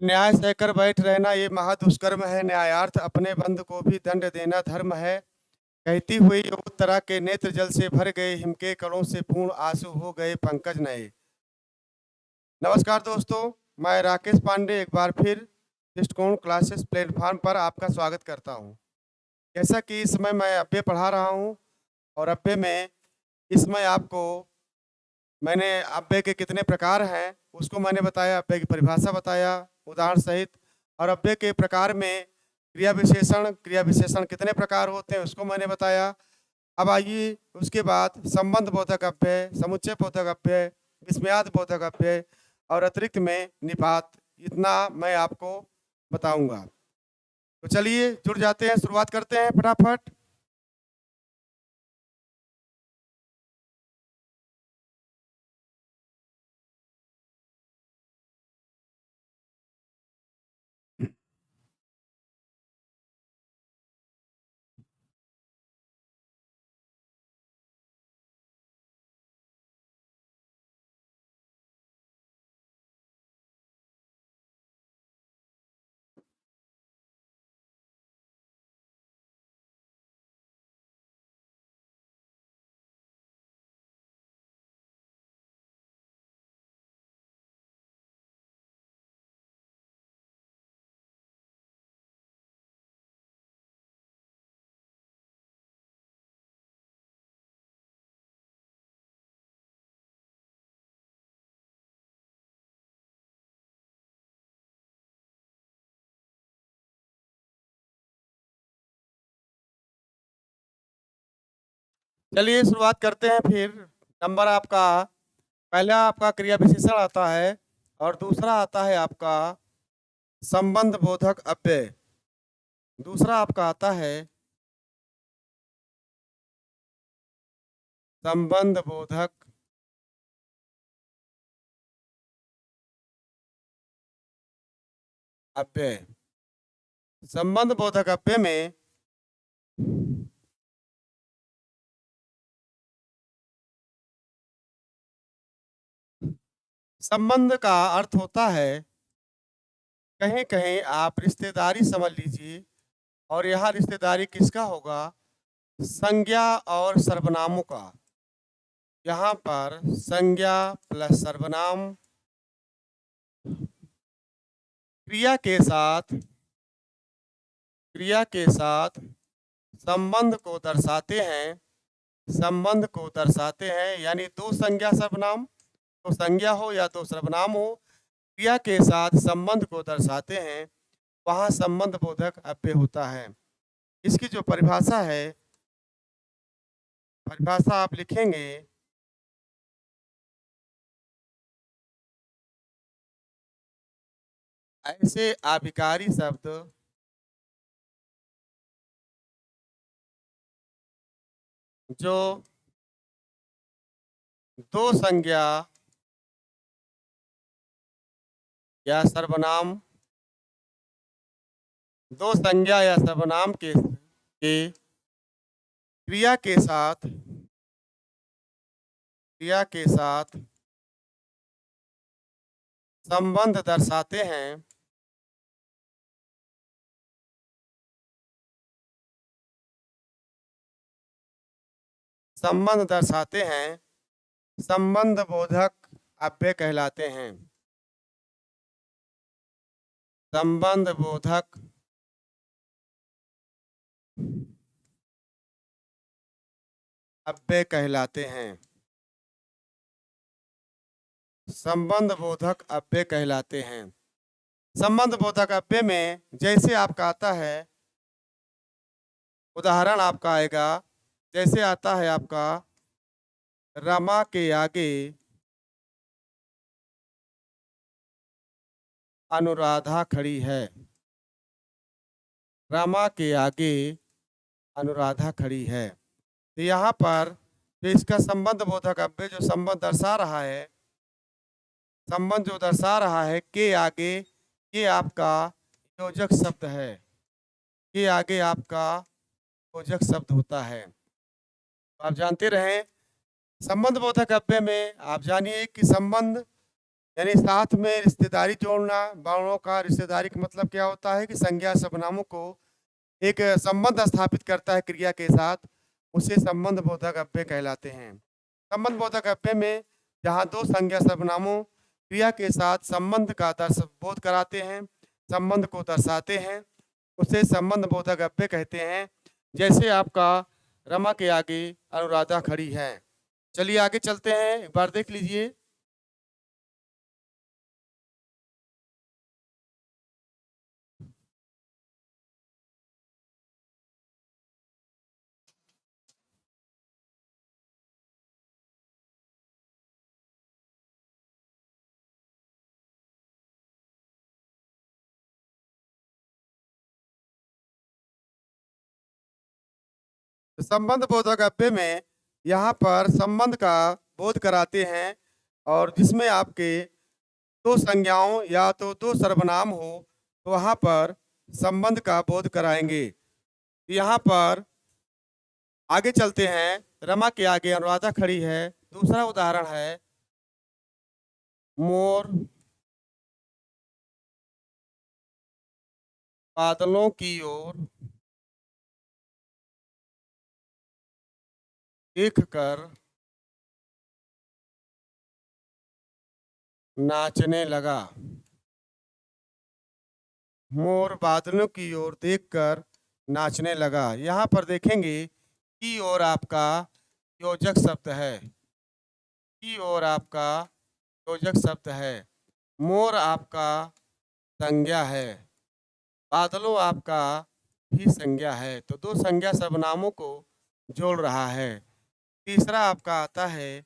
न्याय सहकर बैठ रहना ये महादुष्कर्म है। न्यायार्थ अपने बंद को भी दंड देना धर्म है। कहती हुई उत्तरा के नेत्र जल से भर गए, हिम के कणों से पूर्ण आंसू हो गए पंकज नए। नमस्कार दोस्तों, मैं राकेश पांडे एक बार फिर दृष्टिकोण क्लासेस प्लेटफॉर्म पर आपका स्वागत करता हूं। जैसा कि इस समय मैं अव्यय पढ़ा रहा हूं और अव्यय में इसमें आपको मैंने अव्यय के कितने प्रकार हैं उसको मैंने बताया, अव्यय की परिभाषा बताया उदाहरण सहित, और अव्यय के प्रकार में क्रिया विशेषण कितने प्रकार होते हैं उसको मैंने बताया। अब आइए उसके बाद संबंध बोधक अव्यय, समुच्चय बोधक अव्यय, विस्मयार्थ बोधक अव्यय और अतिरिक्त में निपात, इतना मैं आपको बताऊंगा। तो चलिए जुड़ जाते हैं, शुरुआत करते हैं फटाफट। चलिए शुरुआत करते हैं फिर। नंबर आपका पहला आपका क्रिया विशेषण आता है और दूसरा आता है आपका संबंध बोधक अव्यय। दूसरा आपका आता है संबंध बोधक अव्यय। संबंध बोधक अव्यय में संबंध का अर्थ होता है, कहीं कहीं आप रिश्तेदारी समझ लीजिए, और यहाँ रिश्तेदारी किसका होगा? संज्ञा और सर्वनामों का। यहाँ पर संज्ञा प्लस सर्वनाम क्रिया के साथ संबंध को दर्शाते हैं। संबंध को दर्शाते हैं यानी दो संज्ञा सर्वनाम, तो संज्ञा हो या तो सर्वनाम हो, क्रिया के साथ संबंध को दर्शाते हैं, वहाँ संबंध बोधक अव्यय होता है। इसकी जो परिभाषा है, परिभाषा आप लिखेंगे ऐसे आभिकारी शब्द जो दो संज्ञा या सर्वनाम के क्रिया के साथ संबंध दर्शाते हैं, संबंध बोधक अव्यय कहलाते हैं। संबंध बोधक अव्यय कहलाते हैं। संबंध बोधक अव्यय कहलाते हैं। संबंध बोधक अव्यय में जैसे आपका आता है, उदाहरण आपका आएगा, जैसे आता है आपका रमा के आगे अनुराधा खड़ी है। रमा के आगे अनुराधा खड़ी है। तो यहाँ पर जो इसका संबंध बोधक अव्यय जो संबंध दर्शा रहा है, संबंध जो दर्शा रहा है के आगे, ये आपका योजक शब्द है। ये आगे आपका योजक शब्द होता है। आप जानते रहें संबंध बोधक अव्यय में आप जानिए कि संबंध यानी साथ में रिश्तेदारी जोड़ना। वर्णों का रिश्तेदारी का मतलब क्या होता है कि संज्ञा सर्वनामों को एक संबंध स्थापित करता है क्रिया के साथ, उसे संबंध बोधक अव्यय कहलाते हैं। संबंध बोधक अव्यय में जहाँ दो संज्ञा सर्वनामों क्रिया के साथ संबंध का बोध कराते हैं, संबंध को दर्शाते हैं, उसे संबंध बोधक अव्यय कहते हैं। जैसे आपका रमा के आगे अनुराधा खड़ी है। चलिए आगे चलते हैं, एक बार देख लीजिए। संबंध बोधक अव्यय में यहाँ पर संबंध का बोध कराते हैं, और जिसमें आपके दो संज्ञाओं या तो दो सर्वनाम हो तो वहाँ पर संबंध का बोध कराएंगे। यहाँ पर आगे चलते हैं। रमा के आगे अनुराधा खड़ी है। दूसरा उदाहरण है मोर बादलों की ओर देख कर नाचने लगा। मोर बादलों की ओर देखकर नाचने लगा। यहाँ पर देखेंगे की ओर आपका योजक शब्द है। की ओर आपका योजक शब्द है। मोर आपका संज्ञा है। बादलों आपका भी संज्ञा है। तो दो संज्ञा सर्वनामों को जोड़ रहा है। तीसरा आपका आता है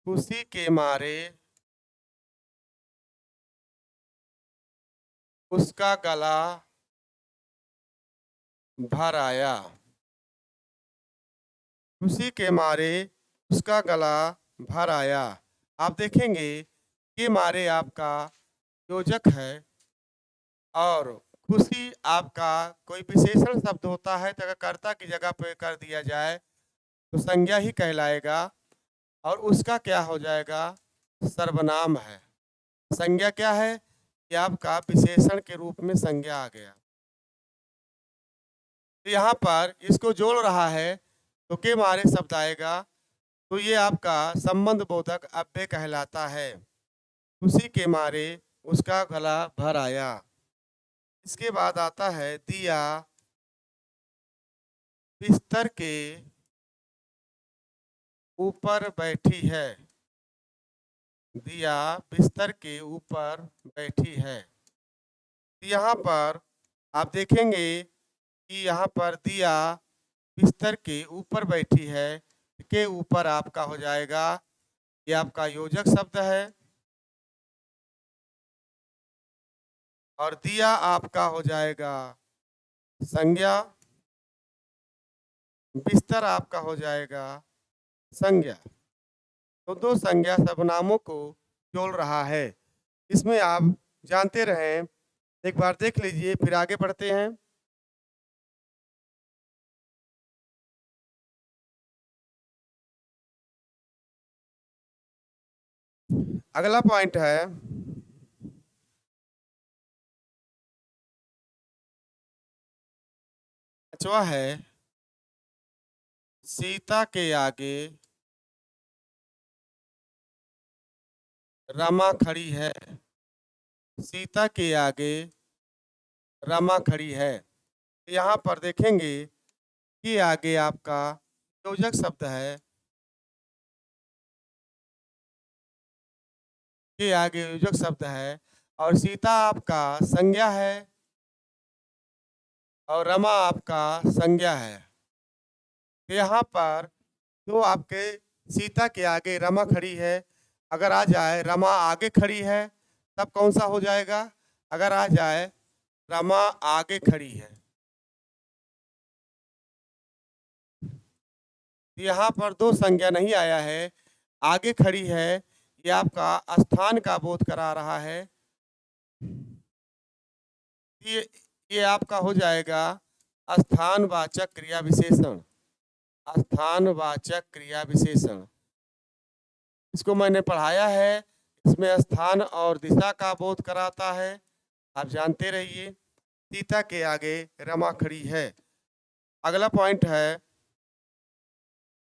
खुशी के मारे उसका गला भर आया। खुशी के मारे उसका गला भर आया। आप देखेंगे के मारे आपका योजक है, और खुशी आपका कोई विशेषण शब्द होता है तो अगर कर्ता की जगह पे कर दिया जाए तो संज्ञा ही कहलाएगा, और उसका क्या हो जाएगा, सर्वनाम है। संज्ञा क्या है कि आपका विशेषण के रूप में संज्ञा आ गया। तो यहाँ पर इसको जोड़ रहा है तो के मारे शब्द आएगा, तो ये आपका संबंध बोधक अव्यय कहलाता है। खुशी के मारे उसका गला भर आया। इसके बाद आता है दिया बिस्तर के ऊपर बैठी है। दिया बिस्तर के ऊपर बैठी है। यहाँ पर आप देखेंगे कि यहाँ पर दिया बिस्तर के ऊपर बैठी है, के ऊपर आपका हो जाएगा, ये आपका योजक शब्द है, और दिया आपका हो जाएगा संज्ञा, बिस्तर आपका हो जाएगा संज्ञा। तो दो संज्ञा सर्वनामों को जोड़ रहा है। इसमें आप जानते रहें, एक बार देख लीजिए, फिर आगे बढ़ते हैं। अगला पॉइंट है पांचवा है सीता के आगे रमा खड़ी है। सीता के आगे रमा खड़ी है। यहाँ पर देखेंगे कि आगे आपका योजक शब्द है, के आगे योजक शब्द है, और सीता आपका संज्ञा है, और रमा आपका संज्ञा है। तो यहाँ पर जो आपके सीता के आगे रमा खड़ी है, अगर आ जाए रमा आगे खड़ी है तब कौन सा हो जाएगा, अगर आ जाए रमा आगे खड़ी है। यहाँ पर दो संज्ञा नहीं आया है, आगे खड़ी है, ये आपका स्थान का बोध करा रहा है। ये आपका हो जाएगा स्थानवाचक क्रिया विशेषण। स्थानवाचक क्रिया विशेषण। इसको मैंने पढ़ाया है। इसमें स्थान और दिशा का बोध कराता है। आप जानते रहिए। सीता के आगे रमा खड़ी है। अगला पॉइंट है,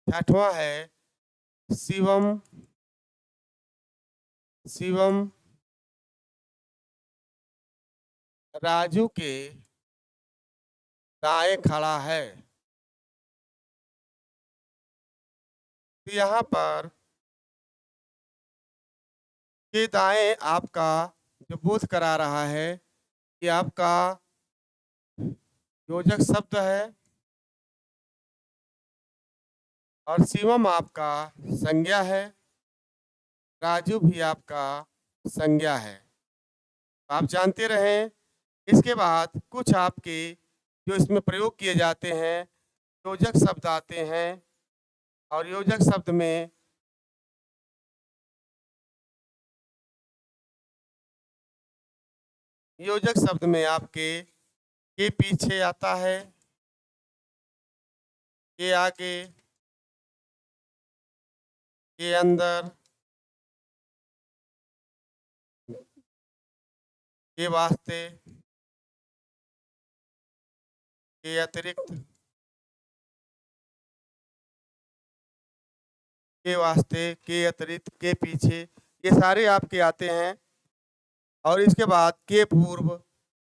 6वां है, शिवम शिवम राजू के दाएं खड़ा है। तो यहाँ पर ये दाएं आपका जो बोध करा रहा है, ये आपका योजक शब्द है और शिवम आपका संज्ञा है, राजू भी आपका संज्ञा है। आप जानते रहें। इसके बाद कुछ आपके जो इसमें प्रयोग किए जाते हैं, योजक शब्द आते हैं और योजक शब्द में आपके के पीछे आता है, के आगे, के अंदर, के वास्ते, के अतिरिक्त, के वास्ते, के अतिरिक्त, के पीछे, ये सारे आपके आते हैं। और इसके बाद के पूर्व,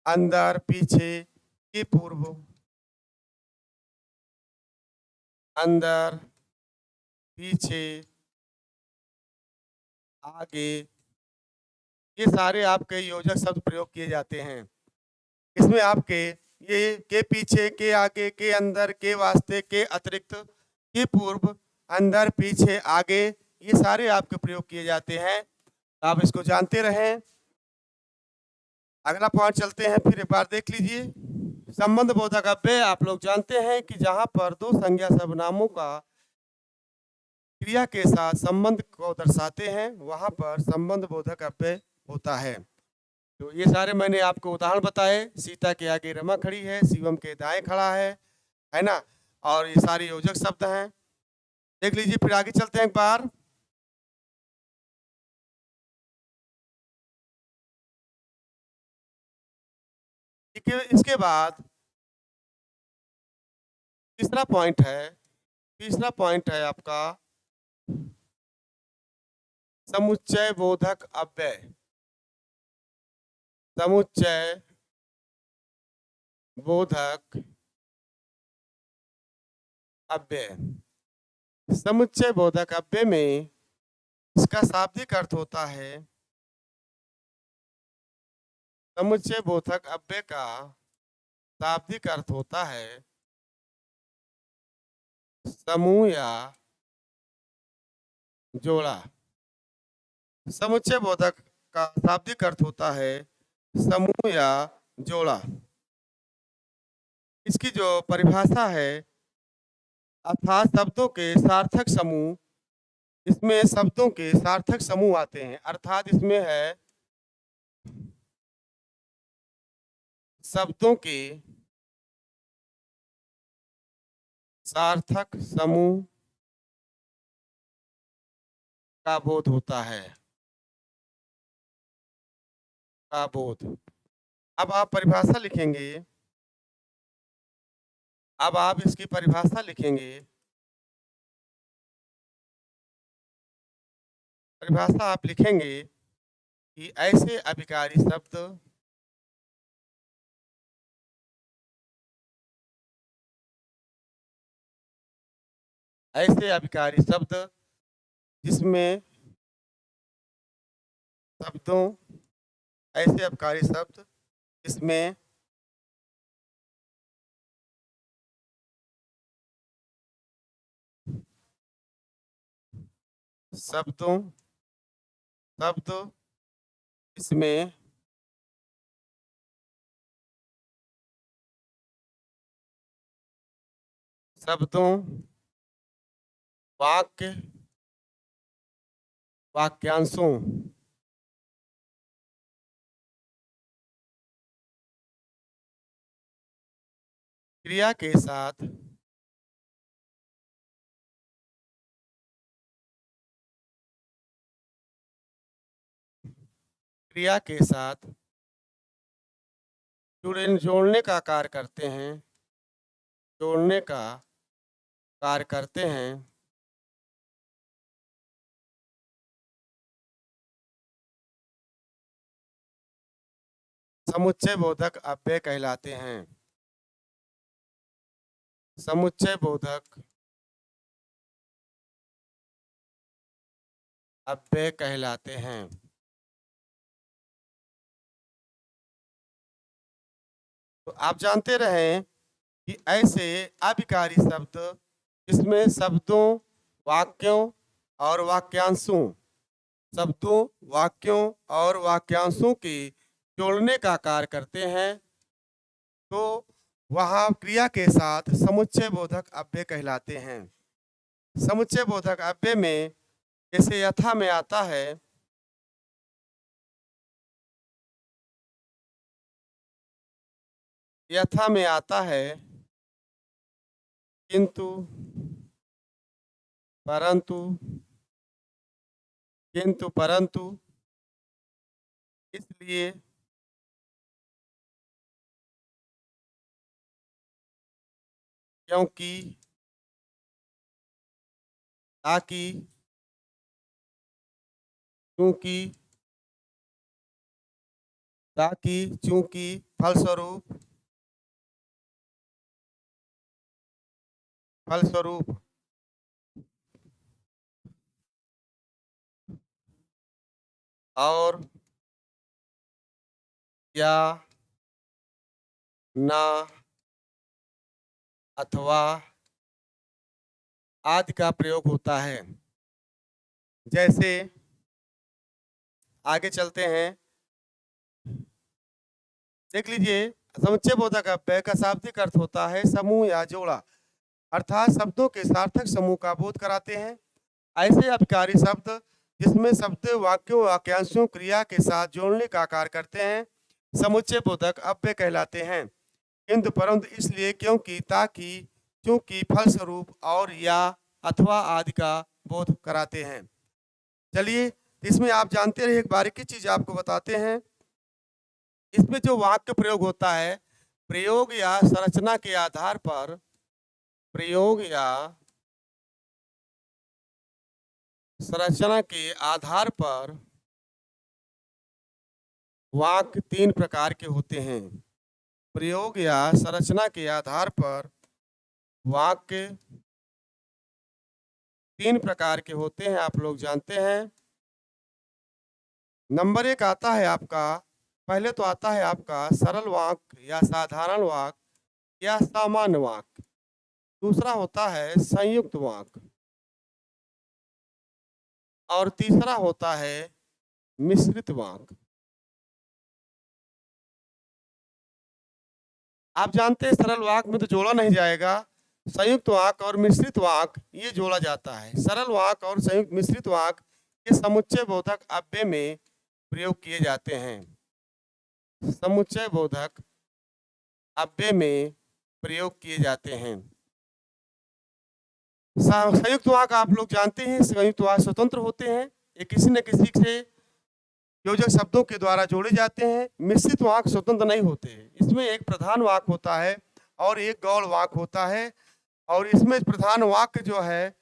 अंदर, पीछे, के पूर्व, अंदर, पीछे, आगे, ये सारे आपके योजक शब्द प्रयोग किए जाते हैं। इसमें आपके ये के पीछे, के आगे, के अंदर, के वास्ते, के अतिरिक्त, के पूर्व, अंदर, पीछे, आगे, ये सारे आपके प्रयोग किए जाते हैं। आप इसको जानते रहें। अगला पॉइंट चलते हैं, फिर एक बार देख लीजिए। संबंध बोधक अव्यय आप लोग जानते हैं कि जहां पर दो संज्ञा सर्वनामों का क्रिया के साथ संबंध को दर्शाते हैं, वहां पर संबंध बोधक अव्यय होता है। तो ये सारे मैंने आपको उदाहरण बताए। सीता के आगे रमा खड़ी है, शिवम के दाएं खड़ा है ना। और ये सारे योजक शब्द हैं। देख लीजिए, फिर आगे चलते हैं एक बार। इसके बाद तीसरा पॉइंट है आपका समुच्चय बोधक अव्यय। समुच्चय बोधक अव्यय। समुच्चय बोधक अव्यय में इसका शाब्दिक अर्थ होता है, समुच्चय बोधक अव्यय का शाब्दिक अर्थ होता है समूह या जोड़ा। समुच्चय बोधक का शाब्दिक अर्थ होता है समूह या जोड़ा। इसकी जो परिभाषा है, अर्थात शब्दों के सार्थक समूह, इसमें शब्दों के सार्थक समूह आते हैं। अर्थात इसमें है शब्दों के सार्थक समूह का बोध होता है, का बोध। अब आप परिभाषा लिखेंगे, अब आप इसकी परिभाषा लिखेंगे। परिभाषा आप लिखेंगे कि ऐसे अभिकारी शब्द जिसमें शब्दों ऐसे अभिकारी शब्द इसमें शब्दों शब्द इसमें शब्दों वाक्य वाक्यांशों क्रिया के साथ क्रिया के साथ जोड़ने का कार्य करते हैं, जोड़ने का कार्य करते हैं। समुच्चय बोधक अव्यय कहलाते हैं। समुच्चय बोधक अव्यय कहलाते हैं। तो आप जानते रहें कि ऐसे अभिकारी शब्द जिसमें शब्दों, वाक्यों और वाक्यांशों, शब्दों, वाक्यों और वाक्यांशों के जोड़ने का कार्य करते हैं, तो वहाँ क्रिया के साथ समुच्चय बोधक अव्यय कहलाते हैं। समुच्चय बोधक अव्यय में जैसे यथा में आता है, यथा में आता है किंतु, परंतु, किंतु परंतु, इसलिए, क्योंकि, ताकि, क्योंकि, ताकि, चूंकि, फलस्वरूप, फलस्वरूप, और, या, ना, अथवा आदि का प्रयोग होता है। जैसे आगे चलते हैं, देख लीजिए। समुच्चय बोधक अव्यय का शाब्दिक अर्थ होता है समूह या जोड़ा, अर्थात शब्दों के सार्थक समूह का बोध कराते हैं। ऐसे अभिकारी शब्द जिसमें शब्द, वाक्यों, वाक्यांशों, क्रिया के साथ जोड़ने का कार्य करते हैं, समुच्चय बोधक अव्यय कहलाते हैं। किंतु परंतु, इसलिए, क्योंकि, ताकि, चूंकि, फलस्वरूप और या अथवा आदि का बोध कराते हैं। चलिए, इसमें आप जानते रहिए, एक बारीकी चीज आपको बताते हैं। इसमें जो वाक्य प्रयोग होता है, प्रयोग या संरचना के आधार पर, प्रयोग या संरचना के आधार पर वाक्य तीन प्रकार के होते हैं। प्रयोग या संरचना के आधार पर वाक्य तीन प्रकार के होते हैं, आप लोग जानते हैं। नंबर एक आता है आपका, पहले तो आता है आपका सरल वाक्य या साधारण वाक्य या सामान्य वाक्य। दूसरा होता है संयुक्त वाक्य, और तीसरा होता है मिश्रित वाक्य। आप जानते हैं सरल वाक्य में तो जोड़ा नहीं जाएगा, संयुक्त वाक्य और मिश्रित वाक्य ये जोड़ा जाता है। सरल वाक्य और संयुक्त मिश्रित वाक्य ये समुच्चय बोधक अव्यय में प्रयोग किए जाते हैं। समुच्चय बोधक अव्यय में प्रयोग किए जाते हैं। संयुक्त वाक्य आप लोग जानते हैं, संयुक्त वाक्य स्वतंत्र होते हैं, ये किसी न किसी से योजक शब्दों के द्वारा जोड़े जाते हैं। मिश्रित वाक्य स्वतंत्र नहीं होते हैं, इसमें एक प्रधान वाक्य होता है और एक गौड़ वाक्य होता है। और इसमें प्रधान वाक्य जो है,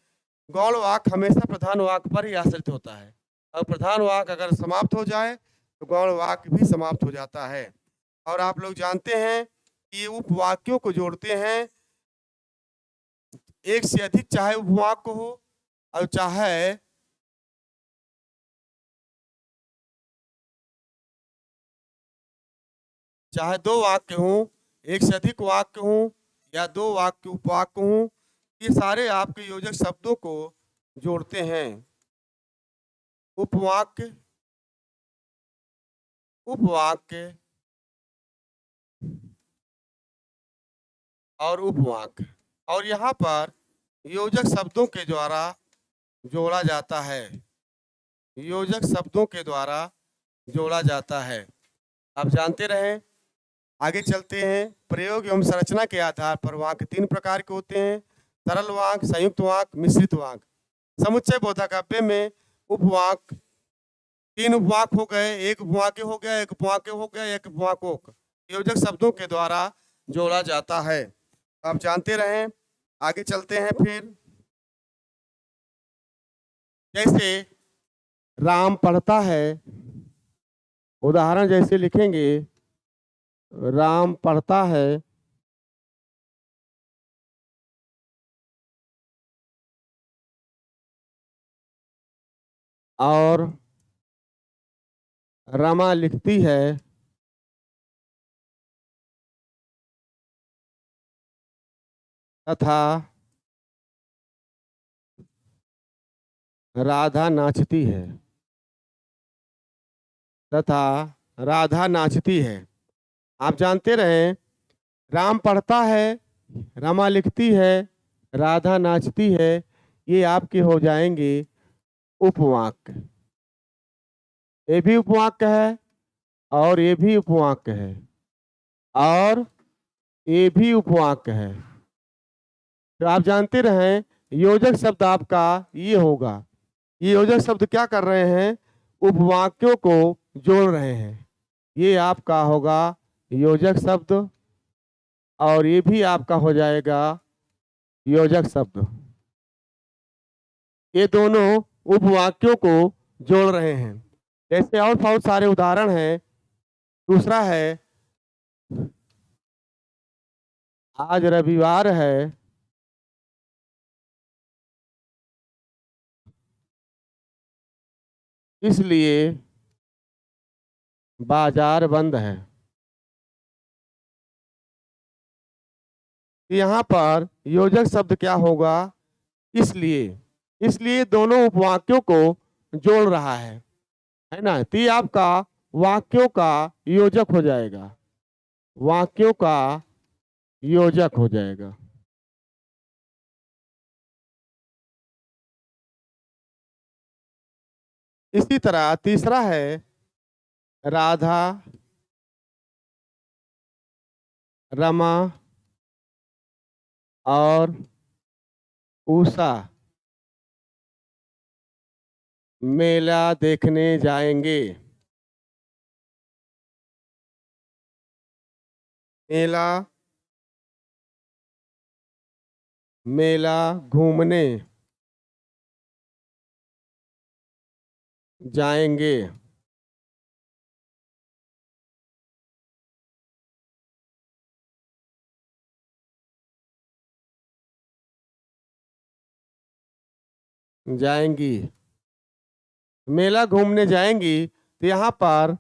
गौड़ वाक्य हमेशा प्रधान वाक्य पर ही आश्रित होता है, और प्रधान वाक्य अगर समाप्त हो जाए तो गौड़ वाक्य भी समाप्त हो जाता है। और आप लोग जानते हैं कि ये उपवाक्यों को जोड़ते हैं, एक से अधिक चाहे उपवाक्य हो और चाहे दो वाक्य हों, एक से अधिक वाक्य हों या दो वाक्य उपवाक्य हों, ये सारे आपके योजक शब्दों को जोड़ते हैं। उपवाक्य, उपवाक्य और उपवाक्य, और यहाँ पर योजक शब्दों के द्वारा जोड़ा जाता है, योजक शब्दों के द्वारा जोड़ा जाता है। आप जानते रहें, आगे चलते हैं। प्रयोग एवं संरचना के आधार पर वाक्य तीन प्रकार के होते हैं, सरल वाक्य, संयुक्त वाक्य, मिश्रित वाक्य। समुच्चय बोधक अव्यय में उपवाक्य तीन उपवाक हो गए, एक उपवाक्य हो गया, एक उपवाक्य हो गया, एक उपवाकोक। योजक शब्दों के द्वारा जोड़ा जाता है। आप जानते रहें। आगे चलते हैं फिर। जैसे राम पढ़ता है, उदाहरण जैसे लिखेंगे, राम पढ़ता है, और रमा लिखती है, तथा राधा नाचती है, तथा राधा नाचती है। आप जानते रहें, राम पढ़ता है, रमा लिखती है, राधा नाचती है, ये आपके हो जाएंगे उपवाक्य। ये भी उपवाक्य है और ये भी उपवाक्य है और ये भी उपवाक्य है। तो आप जानते रहें, योजक शब्द आपका ये होगा। ये योजक शब्द क्या कर रहे हैं? उपवाक्यों को जोड़ रहे हैं। ये आपका होगा योजक शब्द और ये भी आपका हो जाएगा योजक शब्द। ये दोनों उपवाक्यों को जोड़ रहे हैं। ऐसे और बहुत सारे उदाहरण हैं। दूसरा है, आज रविवार है, इसलिए बाजार बंद है। यहाँ पर योजक शब्द क्या होगा? इसलिए। इसलिए दोनों उपवाक्यों को जोड़ रहा है ना। तो ये आपका वाक्यों का योजक हो जाएगा, वाक्यों का योजक हो जाएगा। इसी तरह तीसरा है, राधा, रमा और उषा मेला देखने जाएंगे। मेला, मेला घूमने जाएंगे। जाएंगी, मेला घूमने जाएंगी। तो यहाँ पर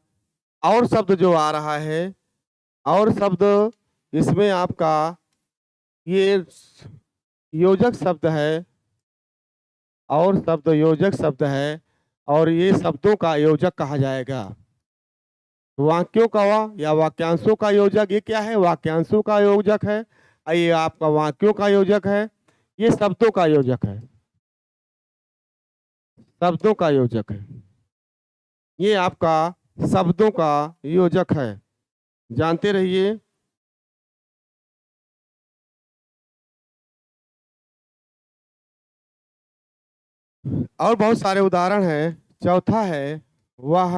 और शब्द जो आ रहा है, और शब्द इसमें आपका ये योजक शब्द है, और शब्द योजक शब्द है, और ये शब्दों का योजक कहा जाएगा। वाक्यों का या वाक्यांशों का योजक ये क्या है? वाक्यांशों का योजक है। ये आपका वाक्यों का योजक है। ये शब्दों का योजक है, शब्दों का योजक है। ये आपका शब्दों का योजक है। जानते रहिए। और बहुत सारे उदाहरण हैं। चौथा है, वह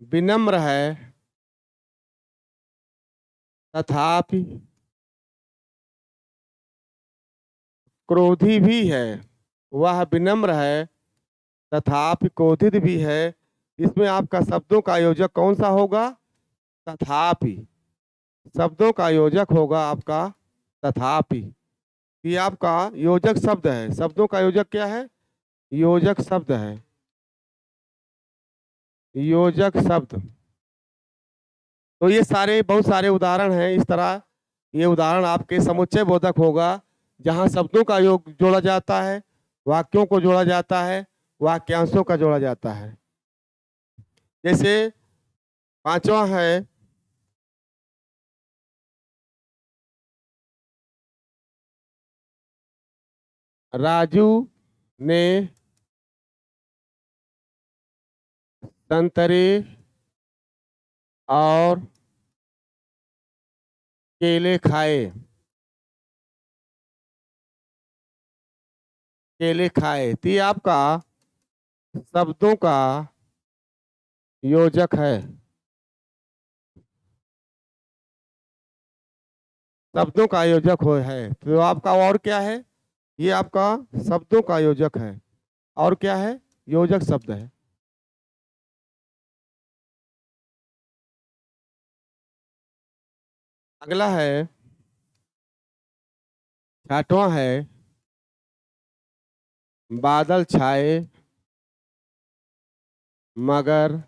विनम्र है, तथापि क्रोधी भी है। वह विनम्र है तथापि क्रोधित भी है। इसमें आपका शब्दों का योजक कौन सा होगा? तथापि। शब्दों का योजक होगा आपका तथापि। ये आपका योजक शब्द है। शब्दों का योजक क्या है? योजक शब्द है, योजक शब्द। तो ये सारे बहुत सारे उदाहरण हैं इस तरह। ये उदाहरण आपके समुच्चय बोधक होगा, जहाँ शब्दों का योग जोड़ा जाता है, वाक्यों को जोड़ा जाता है, वाक्यांशों का जोड़ा जाता है। जैसे पांचवा है, राजू ने संतरे और केले खाए। केले खाए। तो ये आपका शब्दों का योजक है। शब्दों का योजक हो है तो आपका और क्या है? ये आपका शब्दों का योजक है। और क्या है? योजक शब्द है। अगला है, छठवां है, बादल छाए मगर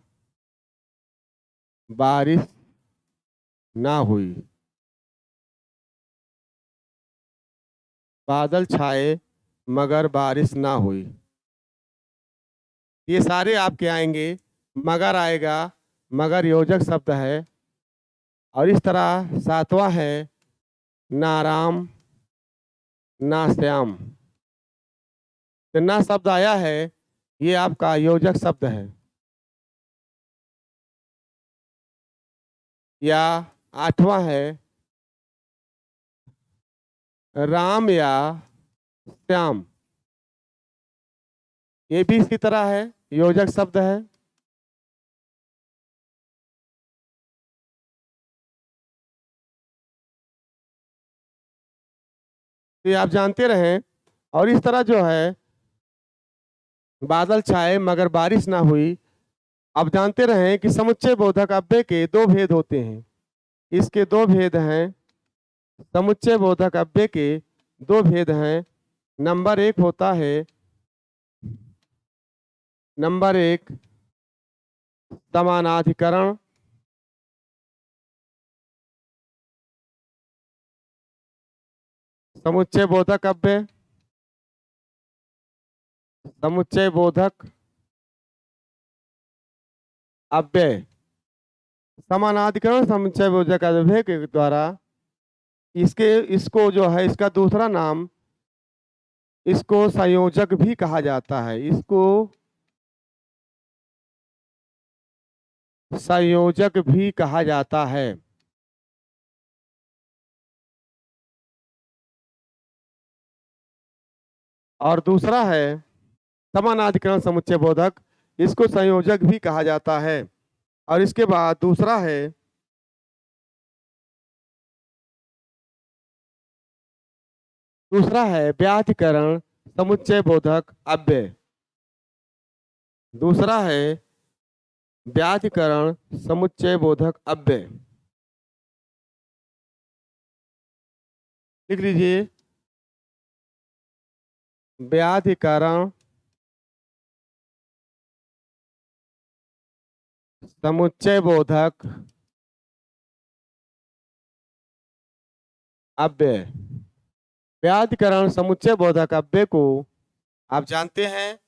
बारिश ना हुई। बादल छाए मगर बारिश ना हुई। ये सारे आपके आएंगे। मगर आएगा, मगर योजक शब्द है। और इस तरह सातवां है, ना राम ना श्याम। तो ना शब्द आया है, ये आपका योजक शब्द है। या आठवां है, राम या श्याम। ये भी इसी तरह है, योजक शब्द है। तो ये आप जानते रहें। और इस तरह जो है, बादल छाए मगर बारिश ना हुई। आप जानते रहें कि समुच्चय बोधक अव्यय के दो भेद होते हैं। इसके दो भेद हैं। समुच्चय बोधक अव्यय के दो भेद हैं। नंबर एक होता है, नंबर एक समानाधिकरण। समुच्चय बोधक अव्यय, समुच्चय बोधक अव्यय। समानाधिकरण समुच्चय बोधक अव्यय के द्वारा इसके इसको जो है, इसका दूसरा नाम, इसको संयोजक भी कहा जाता है। इसको संयोजक भी कहा जाता है। और दूसरा है समानाधिकरण समुच्चय बोधक, इसको संयोजक भी कहा जाता है। और इसके बाद दूसरा है व्याधिकरण समुच्चय बोधक अव्यय। दूसरा है व्याधिकरण समुच्चय बोधक अव्यय। लिख लीजिए, व्याधिकरण समुच्चय बोधक अव्यय। व्याधिकरण समुच्चय बोधक अव्यय को आप जानते हैं,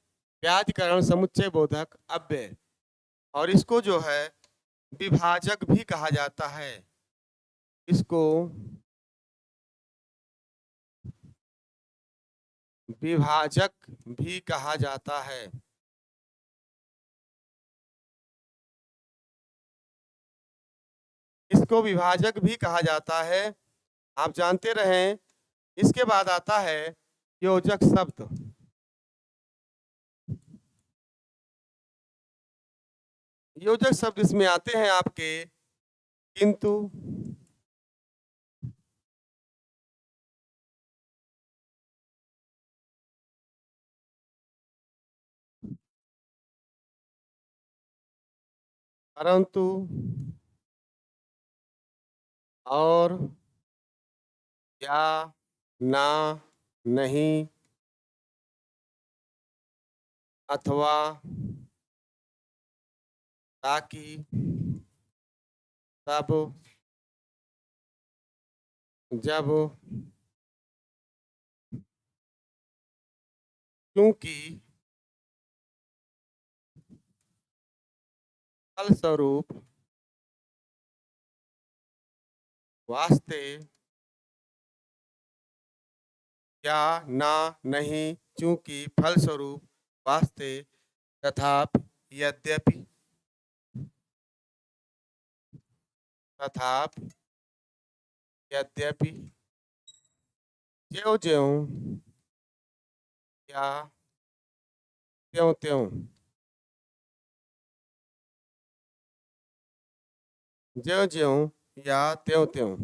व्याधिकरण समुच्चय बोधक अव्यय। और इसको जो है विभाजक भी कहा जाता है। इसको विभाजक भी कहा जाता है। इसको विभाजक भी कहा जाता है, आप जानते रहें। इसके बाद आता है योजक शब्द। योजक शब्द इसमें आते हैं आपके किंतु, परंतु, और, या, ना, नहीं, अथवा, ताकि, तब, जब, क्योंकि, फलस्वरूप, वास्ते, या, ना, नहीं, चूंकि, फलस्वरूप, वास्ते, तथापि, यद्यपि, तथापि, यद्यपि, ज्यों ज्यों, या त्यों त्यों। ज्यों ज्यों या त्यों त्यों।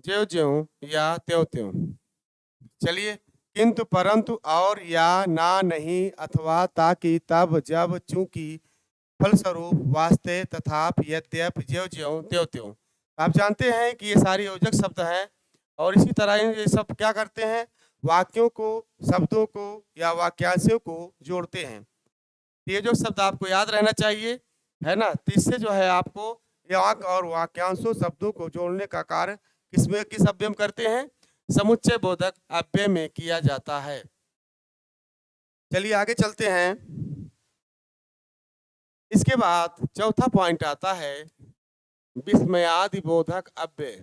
ज्यों ज्यों या त्यों त्यों। चलिए, किंतु परंतु और या ना नहीं अथवा ताकि तब जब चूंकि फलस्वरूप वास्ते तथाप यद्यप ज्यों ज्यों त्यों त्यों। आप जानते हैं कि ये सारे योजक शब्द हैं और इसी तरह ये सब क्या करते हैं, वाक्यों को, शब्दों को या वाक्यांशों को जोड़ते हैं। ये जो शब्द आपको याद रहना चाहिए, है ना, तो इससे जो है आपको वाक्य और वाक्यांशों शब्दों को जोड़ने का कार्य किसमें किस अव्यय में करते हैं, समुच्चय बोधक अव्यय में किया जाता है। चलिए आगे चलते हैं। इसके बाद चौथा पॉइंट आता है विस्मयादि बोधक अव्यय।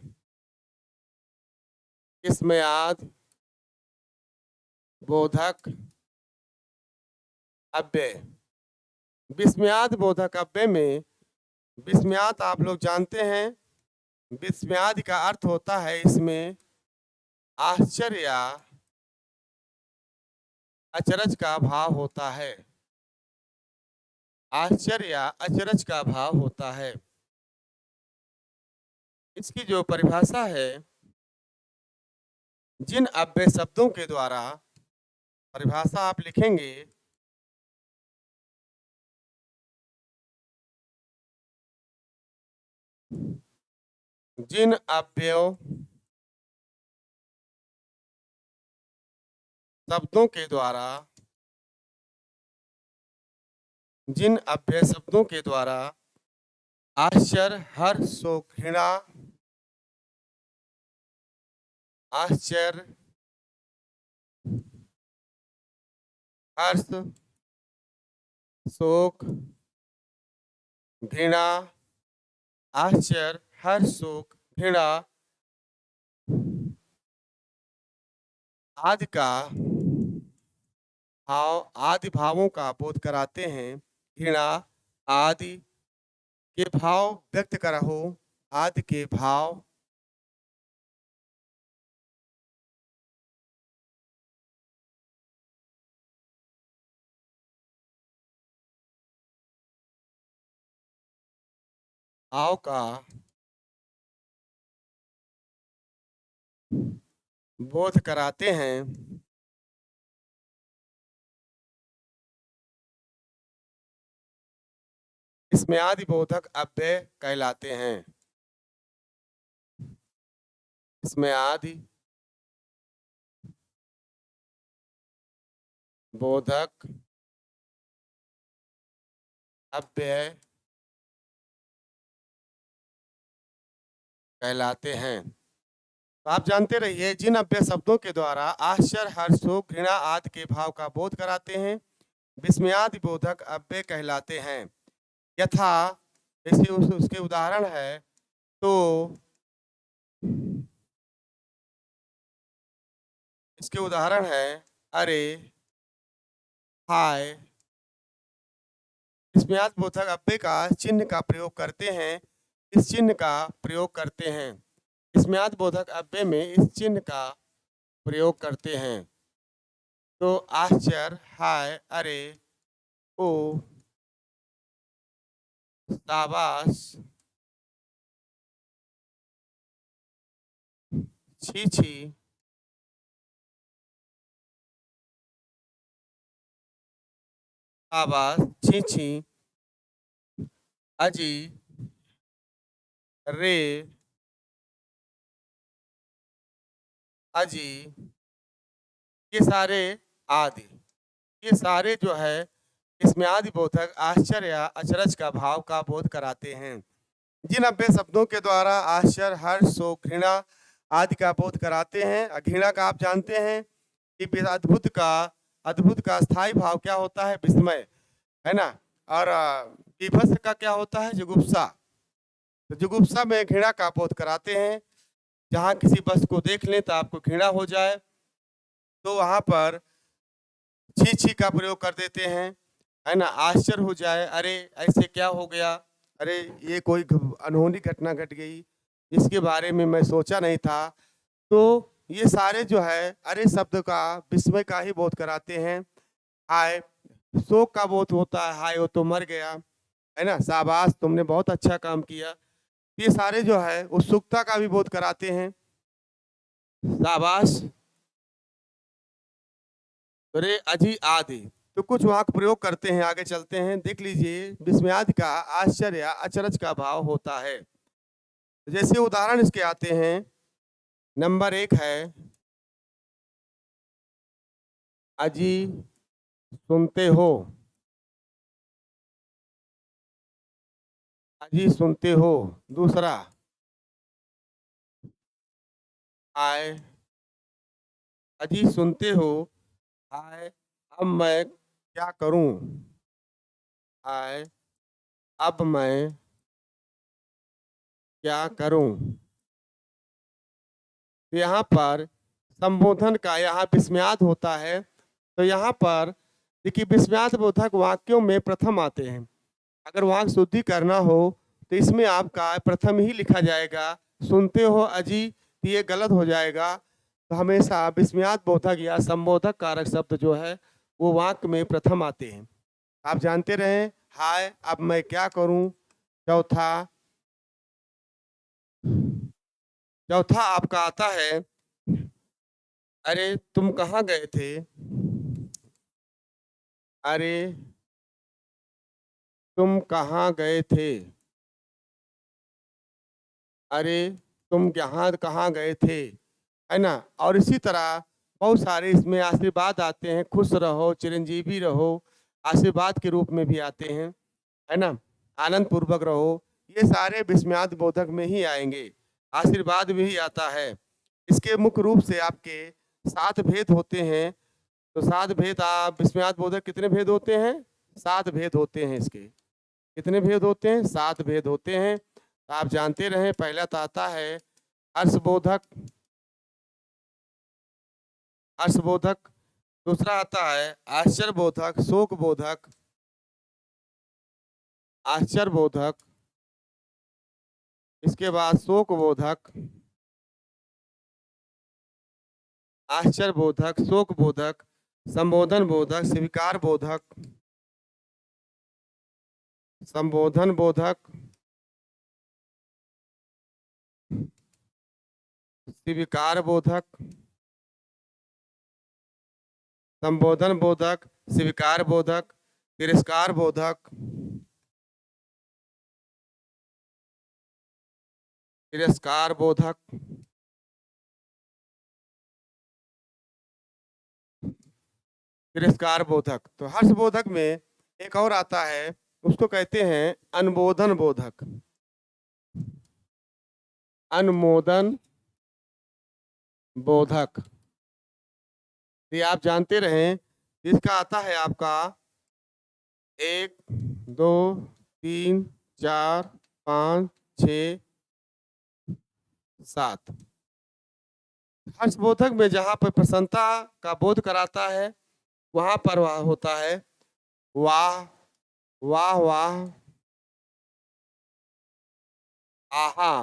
विस्मयादि बोधक अव्यय। विस्मयादि बोधक अव्यय में विस्मयात आप लोग जानते हैं, विस्मयादि का अर्थ होता है इसमें आश्चर्य या अचरज का भाव होता है। आश्चर्य या अचरज का भाव होता है। इसकी जो परिभाषा है, जिन अव्यय शब्दों के द्वारा, परिभाषा आप लिखेंगे, जिन अव्यय शब्दों के द्वारा, जिन अव्यय शब्दों के द्वारा आश्चर्य, हर्ष, शोक, घृणा, आश्चर्य, हर्ष, शोक, घृणा, आश्चर्य, हर्ष, शोक, घृणा आदि का भाव, आदि भावों का बोध कराते हैं। घृणा आदि के भाव व्यक्त करहो, आदि के भाव भाव का बोध कराते हैं। इसमें आदि बोधक अव्यय कहलाते हैं। इसमें आदि बोधक अव्यय कहलाते हैं। तो आप जानते रहिए, जिन अव्यय शब्दों के द्वारा आश्चर्य, हर्ष, शोक, घृणा आदि के भाव का बोध कराते हैं, विस्मयादि बोधक अव्यय कहलाते हैं। यथा उसके उदाहरण है, तो इसके उदाहरण है अरे, हाय। विस्मयादि बोधक अव्यय का चिन्ह का प्रयोग करते हैं। इस चिन्ह का प्रयोग करते हैं। विस्मयादि बोधक अव्यय में इस चिन्ह का प्रयोग करते हैं। तो आश्चर्य, हाय, अरे, ओ, शाबाश, छी छी, शाबाश, छी छी, अजी, रे, अजी, ये सारे आदि, ये सारे जो है इसमें आदि बोधक आश्चर्य या अचरज का भाव का बोध कराते हैं। जिन अव्यय शब्दों के द्वारा आश्चर्य, हर्ष, शोक, घृणा आदि का बोध कराते हैं। घृणा का आप जानते हैं कि अद्भुत का स्थायी भाव क्या होता है, विस्मय, है ना। और विभत्स का क्या होता है, जुगुप्सा। तो जुगुप्सा में घृणा का बोध कराते हैं। जहाँ किसी वस्तु को देख लें तो आपको घृणा हो जाए, तो वहाँ पर छी छी का प्रयोग कर देते हैं, है ना। आश्चर्य हो जाए, अरे ऐसे क्या हो गया, अरे ये कोई अनहोनी घटना घट गई, इसके बारे में मैं सोचा नहीं था। तो ये सारे जो है अरे शब्द का विस्मय का ही बोध कराते हैं। हाय शोक का बोध होता है, हाय वो तो मर गया, है ना, शाबाश तुमने बहुत अच्छा काम किया। ये सारे जो है उत्सुकता का भी बोध कराते हैं, शाबाश, रे अजी आदि। तो कुछ वाक्य प्रयोग करते हैं, आगे चलते हैं, देख लीजिए। विस्मयादि का आश्चर्य अचरज का भाव होता है। जैसे उदाहरण इसके आते हैं, नंबर 1 है अजी सुनते हो, अजी सुनते हो। दूसरा आए अजी सुनते हो, आए अब मैं क्या करूं, आए अब मैं क्या करूं। तो यहाँ पर संबोधन का यहाँ विस्मयाद होता है। तो यहाँ पर देखिए विस्मयाद बोधक वाक्यों में प्रथम आते हैं। अगर वाक्य शुद्धि करना हो तो इसमें आपका प्रथम ही लिखा जाएगा। सुनते हो अजी, तो ये गलत हो जाएगा। तो हमेशा विस्मयाद बोधक या संबोधक कारक शब्द जो है वो वाक्य में प्रथम आते हैं। आप जानते रहें, हाय अब मैं क्या करूं। चौथा चौथा आपका आता है, अरे तुम कहाँ गए थे, अरे तुम कहाँ गए थे, अरे तुम यहाँ कहाँ गए थे, है ना। और इसी तरह बहुत सारे इसमें आशीर्वाद आते हैं, खुश रहो, चिरंजीवी रहो, आशीर्वाद के रूप में भी आते हैं, है ना, आनंद पूर्वक रहो। ये सारे विस्मयाद बोधक में ही आएंगे। आशीर्वाद भी आता है। इसके मुख्य रूप से आपके 7 भेद होते हैं। तो 7 भेद, आप विस्मयाद बोधक कितने भेद होते हैं, 7 भेद होते हैं इसके। कितने भेद होते हैं, 7 भेद होते हैं। तो आप जानते रहें, पहला तो आता है हर्षबोधक, हर्षबोधक। दूसरा आता है आश्चर्यबोधक, शोकबोधक, आश्चर्यबोधक। इसके बाद शोकबोधक, आश्चर्यबोधक, शोकबोधक, संबोधन बोधक, स्वीकार बोधक, संबोधन बोधक, स्वीकार बोधक, संबोधन बोधक, स्वीकार बोधक, तिरस्कार बोधक, तिरस्कार बोधक, तिरस्कार बोधक। तो हर्ष बोधक में एक और आता है, उसको कहते हैं अनुमोदन बोधक, अनुमोदन बोधक। ये आप जानते रहें, इसका आता है आपका 1 2 3 4 5 6 7। हर्षबोधक में जहाँ पर प्रसन्नता का बोध कराता है वहां पर वह होता है वाह, वाह वाह, आहा,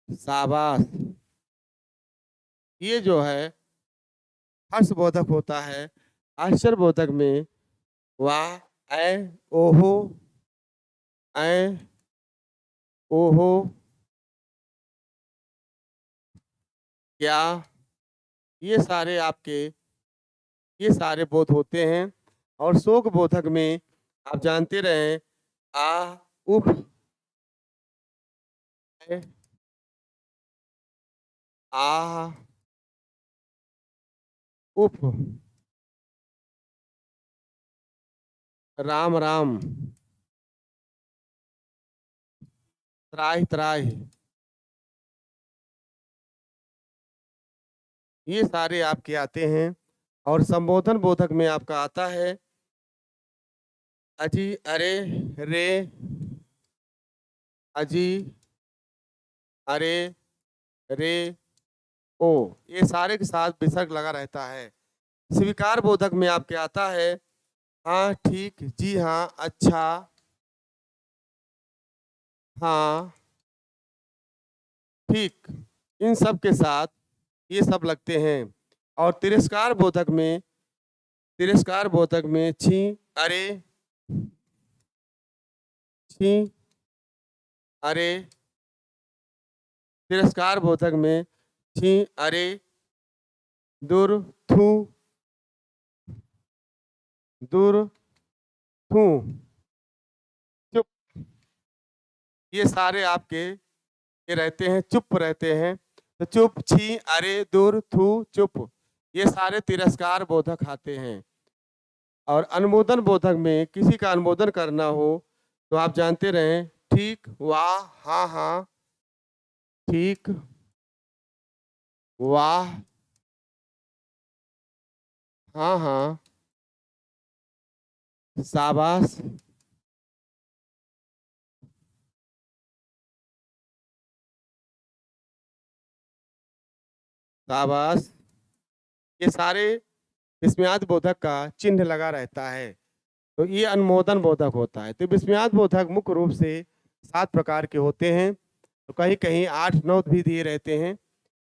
शाबाश। ये जो है हर्षबोधक होता है। आश्चर्यबोधक में वाह, ऐ, ओहो, ऐ, ओहो, क्या, ये सारे आपके, ये सारे बोध होते हैं। और शोक बोधक में आप जानते रहे, आ, उफ, ऐ, आ, उफ, राम राम, त्राहि त्राहि। ये सारे आपके आते हैं। और संबोधन बोधक में आपका आता है अजी, अरे, रे, अजी, अरे, रे, ओ। ये सारे के साथ विसर्ग लगा रहता है। स्वीकार बोधक में आपके आता है हाँ, ठीक, जी हाँ, अच्छा, हाँ, ठीक, इन सब के साथ ये सब लगते हैं। और तिरस्कार बोधक में छी, अरे, छी, अरे, तिरस्कार बोधक में छी, अरे, दूर, थू, दूर, थू, चुप, ये सारे आपके ये रहते हैं, चुप रहते हैं। तो चुप, छी, अरे, दूर, थू, चुप, ये सारे तिरस्कार बोधक आते हैं। और अनुमोदन बोधक में किसी का अनुमोदन करना हो तो आप जानते रहें, ठीक, वाह, हाँ हाँ, ठीक, वाह, हाँ हाँ, शाबाश, शाबाश, ये सारे विस्मयाद बोधक का चिन्ह लगा रहता है। तो ये अनुमोदन बोधक होता है। तो विस्मयाद बोधक मुख्य रूप से 7 प्रकार के होते हैं। तो कहीं कहीं 8-9 भी दिए रहते हैं,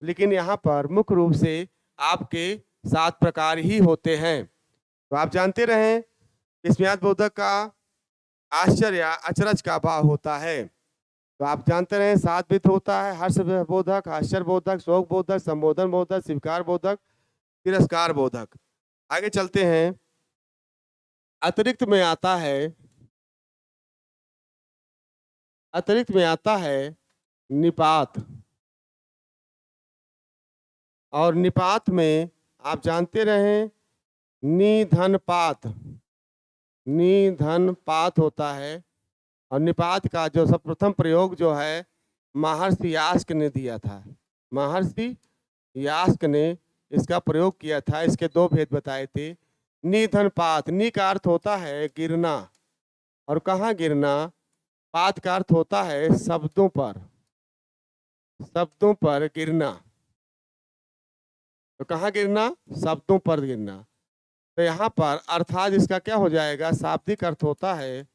लेकिन यहाँ पर मुख्य रूप से आपके 7 प्रकार ही होते हैं। तो आप जानते रहें, विस्मयाद बोधक का आश्चर्य या अचरज का भाव होता है। तो आप जानते रहे 7 विध होता है, हर्ष बोधक, आश्चर्य बोधक, शोक बोधक, संबोधन बोधक, स्वीकार बोधक, तिरस्कार बोधक। आगे चलते हैं। अतिरिक्त में आता है, अतिरिक्त में आता है निपात। और निपात में आप जानते रहें, निधन पात, निधन पात होता है। और निपात का जो सब प्रथम प्रयोग जो है महर्षि यास्क ने दिया था। महर्षि यास्क ने इसका प्रयोग किया था। इसके 2 भेद बताए थे। निधन पात, नि का अर्थ होता है गिरना, और कहाँ गिरना, पात का अर्थ होता है शब्दों पर, शब्दों पर गिरना। तो कहाँ गिरना, शब्दों पर गिरना। तो यहाँ पर अर्थात इसका क्या हो जाएगा, शाब्दिक अर्थ होता है,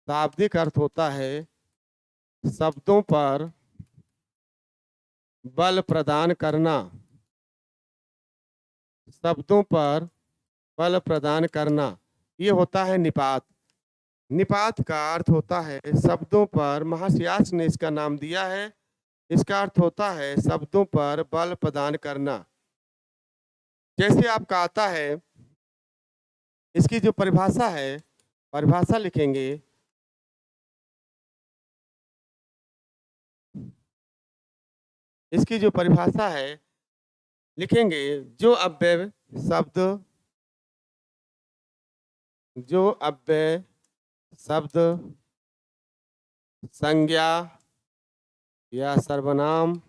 शाब्दिक अर्थ होता है शब्दों पर बल प्रदान करना, शब्दों पर बल प्रदान करना, ये होता है निपात। निपात का अर्थ होता है शब्दों पर, महर्षि यास्क ने इसका नाम दिया है। इसका अर्थ होता है शब्दों पर बल प्रदान करना। जैसे आपका आता है, इसकी जो परिभाषा है, परिभाषा लिखेंगे, इसकी जो परिभाषा है लिखेंगे, जो अव्यय शब्द, जो अव्यय शब्द संज्ञा या सर्वनाम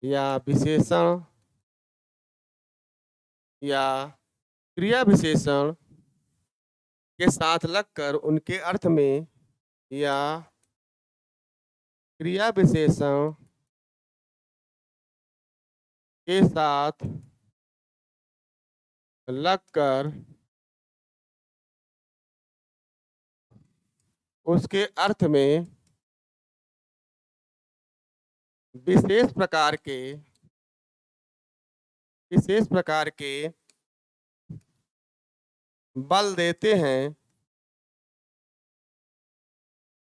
या विशेषण या क्रिया विशेषण के साथ लगकर उनके अर्थ में, या क्रिया विशेषण के साथ लगकर उसके अर्थ में विशेष प्रकार के बल देते हैं,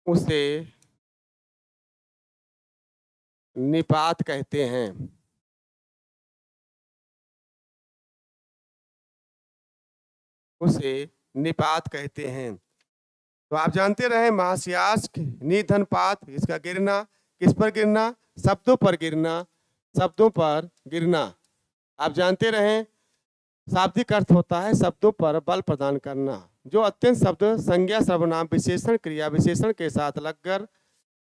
उसे निपात कहते हैं। उसे निपात कहते हैं। तो आप जानते रहे महर्षि यास्क, निधन पात, इसका गिरना, किस पर गिरना, शब्दों पर गिरना, शब्दों पर गिरना। आप जानते रहे शाब्दिक अर्थ होता है शब्दों पर बल प्रदान करना। जो अत्यंत शब्द संज्ञा सर्वनाम विशेषण क्रिया विशेषण के साथ लगकर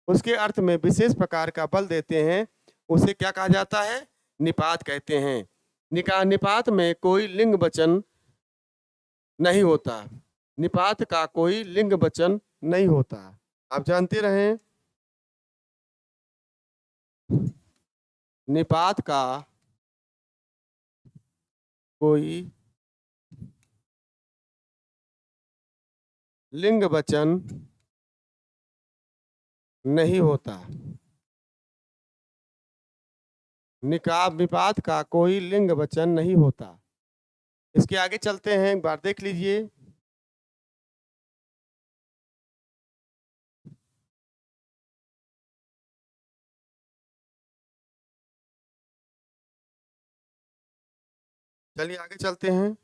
उसके अर्थ में विशेष प्रकार का बल देते हैं, उसे क्या कहा जाता है, निपात कहते हैं। निपात में कोई लिंग वचन नहीं होता, निपात का कोई लिंग वचन नहीं होता। आप जानते रहें निपात का कोई लिंग वचन नहीं होता। निकाब निपात का कोई लिंग वचन नहीं होता। इसके आगे चलते हैं, एक बार देख लीजिए। चलिए आगे चलते हैं।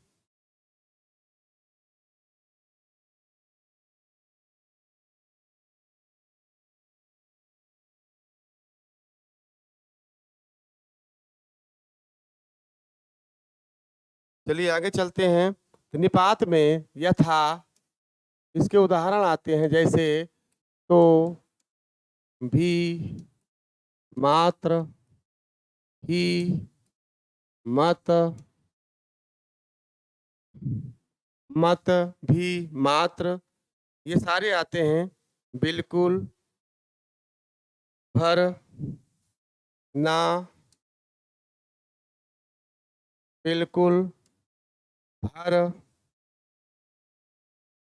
चलिए आगे चलते हैं। तो निपात में यथा इसके उदाहरण आते हैं, जैसे तो, भी, मात्र, ही, मत, मत, भी, मात्र, ये सारे आते हैं। बिल्कुल, भर, ना, बिल्कुल, भर,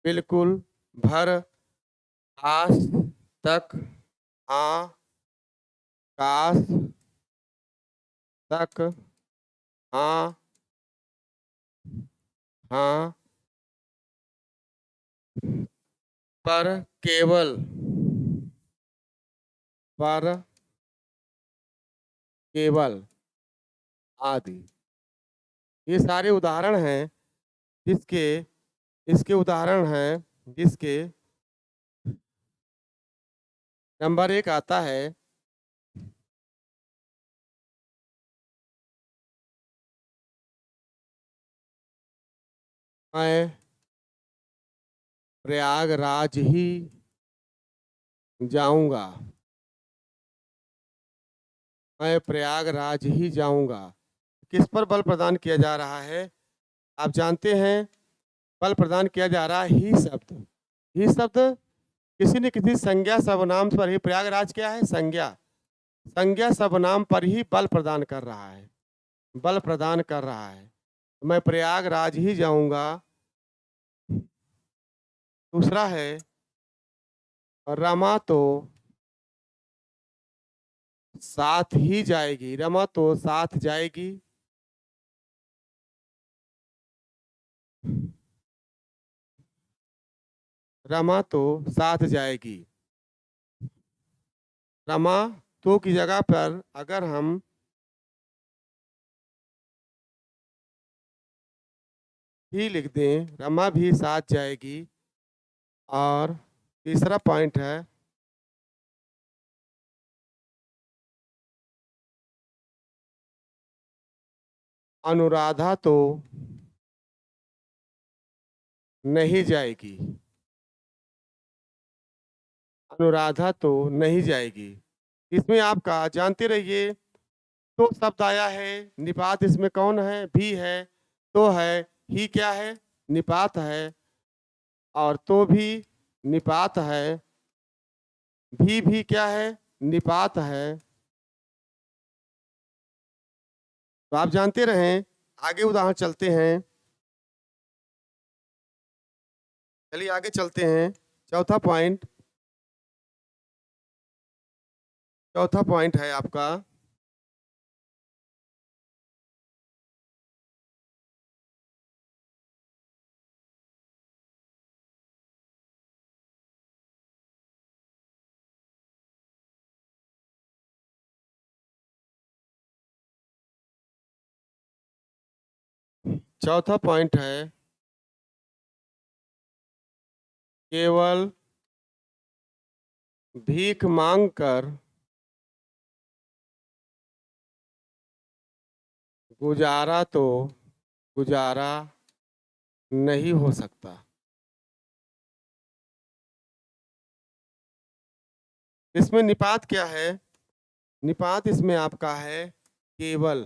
बिल्कुल, भर, आस, तक, हाँ, काश, तक, हाँ, हाँ, पर, केवल, पर, केवल, आदि, ये सारे उदाहरण हैं जिसके, इसके उदाहरण हैं जिसके नंबर 1 आता है मैं प्रयागराज ही जाऊंगा। मैं प्रयागराज ही जाऊंगा। किस पर बल प्रदान किया जा रहा है? आप जानते हैं, बल प्रदान किया जा रहा है ही शब्द। ही शब्द किसी न किसी संज्ञा सर्वनाम पर ही, प्रयागराज क्या है? संज्ञा। संज्ञा सर्वनाम पर ही बल प्रदान कर रहा है, बल प्रदान कर रहा है। मैं प्रयागराज ही जाऊंगा। दूसरा है रमा तो साथ ही जाएगी। रमा तो साथ जाएगी। रमा तो साथ जाएगी। रमा तो की जगह पर अगर हम ही लिख दें, रमा भी साथ जाएगी। और तीसरा पॉइंट है अनुराधा तो नहीं जाएगी। अनुराधा तो नहीं जाएगी। इसमें आपका जानते रहिए, तो शब्द आया है। निपात इसमें कौन है? भी है, तो है, ही क्या है? निपात है, और तो भी निपात है, भी क्या है? निपात है। तो आप जानते रहें। आगे उदाहरण चलते हैं। चलिए आगे चलते हैं। चौथा पॉइंट, चौथा पॉइंट है आपका चौथा पॉइंट है केवल भीख मांग कर गुजारा तो गुजारा नहीं हो सकता। इसमें निपात क्या है? निपात इसमें आपका है केवल।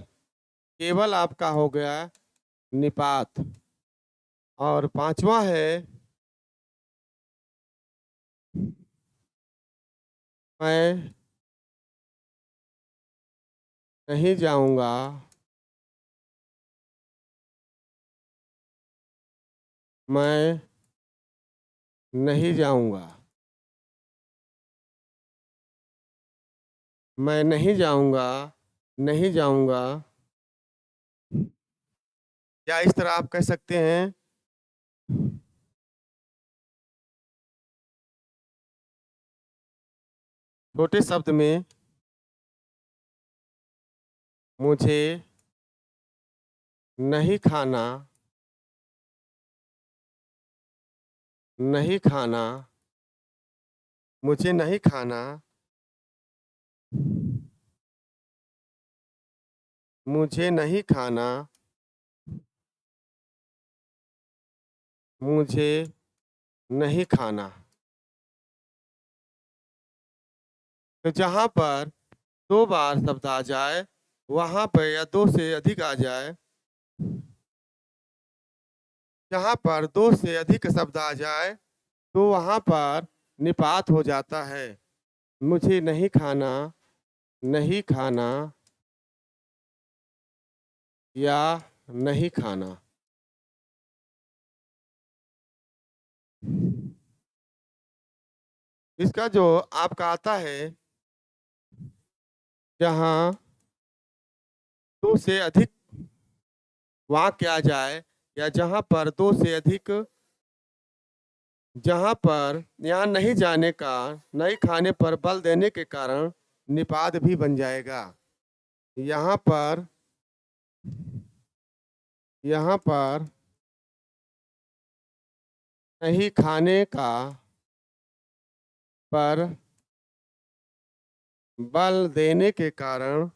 केवल आपका हो गया निपात। और पांचवा है मैं नहीं जाऊंगा। मैं नहीं जाऊंगा। मैं नहीं जाऊंगा, नहीं जाऊंगा। या इस तरह आप कह सकते हैं, छोटे शब्द में मुझे नहीं खाना, नहीं खाना, मुझे नहीं खाना, मुझे नहीं खाना, मुझे नहीं खाना। तो जहाँ पर दो बार शब्द आ जाए, वहां पर या दो से अधिक आ जाए, जहाँ पर दो से अधिक शब्द आ जाए तो वहां पर निपात हो जाता है। मुझे नहीं खाना, नहीं खाना या नहीं खाना। इसका जो आपका आता है, जहाँ दो से अधिक वाक्य आ जाए या जहाँ पर दो से अधिक, जहाँ पर यहाँ नहीं जाने का, नहीं खाने पर बल देने के कारण निपात भी बन जाएगा। यहाँ पर, यहाँ पर नहीं खाने का पर बल देने के कारण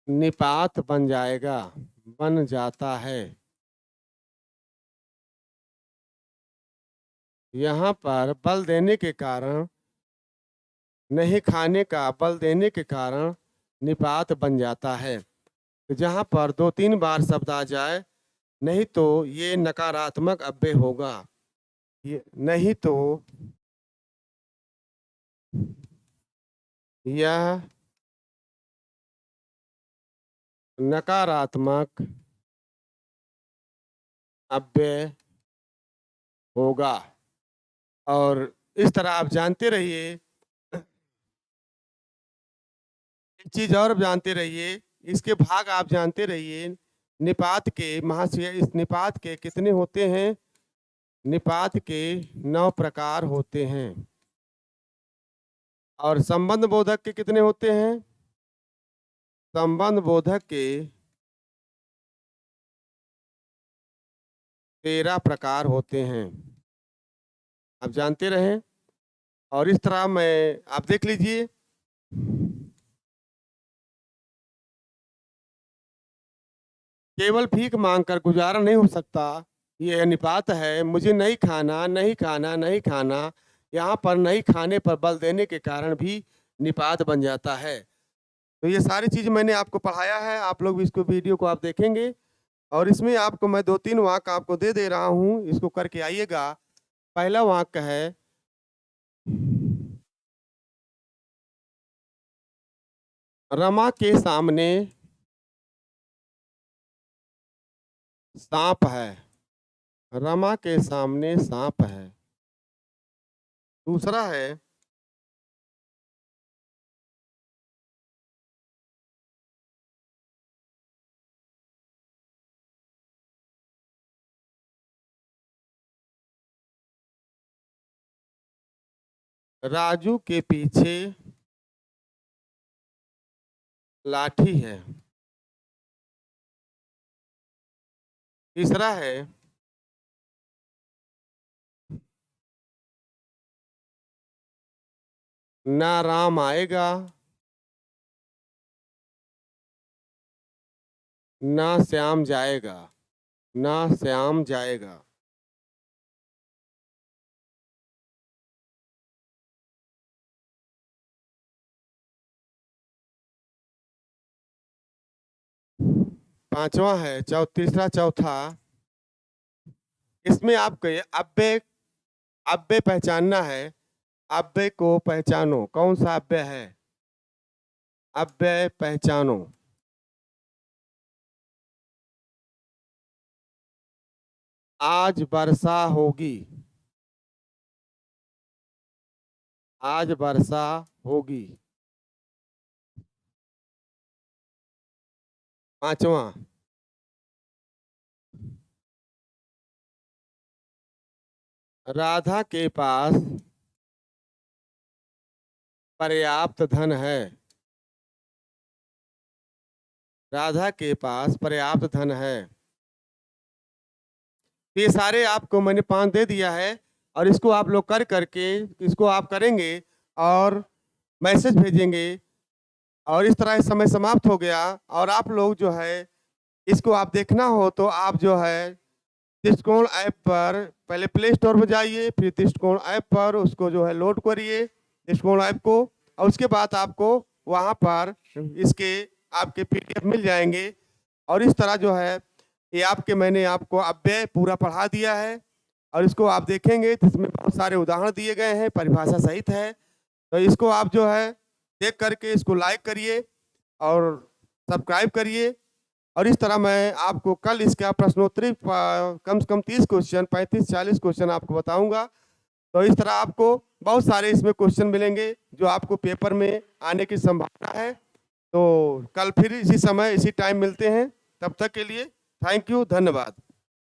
निपात बन जाएगा, बन जाता है। यहाँ पर बल देने के कारण, नहीं खाने का बल देने के कारण निपात बन जाता है। तो जहाँ पर दो तीन बार शब्द आ जाए, नहीं तो ये नकारात्मक अव्यय होगा। ये नहीं तो यह नकारात्मक अव्यय होगा। और इस तरह आप जानते रहिए, एक चीज और जानते रहिए, इसके भाग आप जानते रहिए। निपात के महाशय, इस निपात के कितने होते हैं? निपात के 9 प्रकार होते हैं। और संबंध बोधक के कितने होते हैं? संबंध बोधक के 13 प्रकार होते हैं। आप जानते रहें। और इस तरह मैं, आप देख लीजिए, केवल भीख मांगकर गुजारा नहीं हो सकता। ये निपात है, मुझे नहीं खाना, नहीं खाना, नहीं खाना। यहाँ पर नहीं खाने पर बल देने के कारण भी निपात बन जाता है। तो ये सारी चीज मैंने आपको पढ़ाया है, आप लोग भी इसको वीडियो को आप देखेंगे। और इसमें आपको मैं 2-3 वाक्य आपको दे रहा हूँ, इसको करके आइएगा। पहला वाक्य है, रमा के सामने सांप है। रमा के सामने सांप है। दूसरा है, राजू के पीछे लाठी है। तीसरा है, ना राम आएगा, ना श्याम जाएगा, ना श्याम जाएगा। पांचवा है, तीसरा चौथा, इसमें आपको अव्यय, अव्यय पहचानना है। अव्यय को पहचानो, कौन सा अव्यय है? अव्यय पहचानो। आज वर्षा होगी। आज वर्षा होगी। पांचवा, राधा के पास पर्याप्त धन है। राधा के पास पर्याप्त धन है। तो ये सारे आपको मैंने 5 दे दिया है और इसको आप लोग कर करके इसको आप करेंगे और मैसेज भेजेंगे और इस तरह समय समाप्त हो गया। और आप लोग जो है इसको आप देखना हो तो आप जो है दृष्टिकोण ऐप पर पहले प्ले स्टोर पर जाइए, फिर दृष्टिकोण ऐप पर उसको जो है लोड करिए दृष्टिकोण ऐप को, और उसके बाद आपको वहाँ पर इसके आपके पीडीएफ मिल जाएंगे। और इस तरह जो है ये आपके मैंने आपको अव्यय पूरा पढ़ा दिया है और इसको आप देखेंगे तो इसमें बहुत सारे उदाहरण दिए गए हैं, परिभाषा सहित है। तो इसको आप जो है देख करके इसको लाइक करिए और सब्सक्राइब करिए। और इस तरह मैं आपको कल इसका प्रश्नोत्तरी कम से कम 30 क्वेश्चन 35-40 क्वेश्चन आपको बताऊंगा। तो इस तरह आपको बहुत सारे इसमें क्वेश्चन मिलेंगे जो आपको पेपर में आने की संभावना है। तो कल फिर इसी समय इसी टाइम मिलते हैं, तब तक के लिए थैंक यू, धन्यवाद।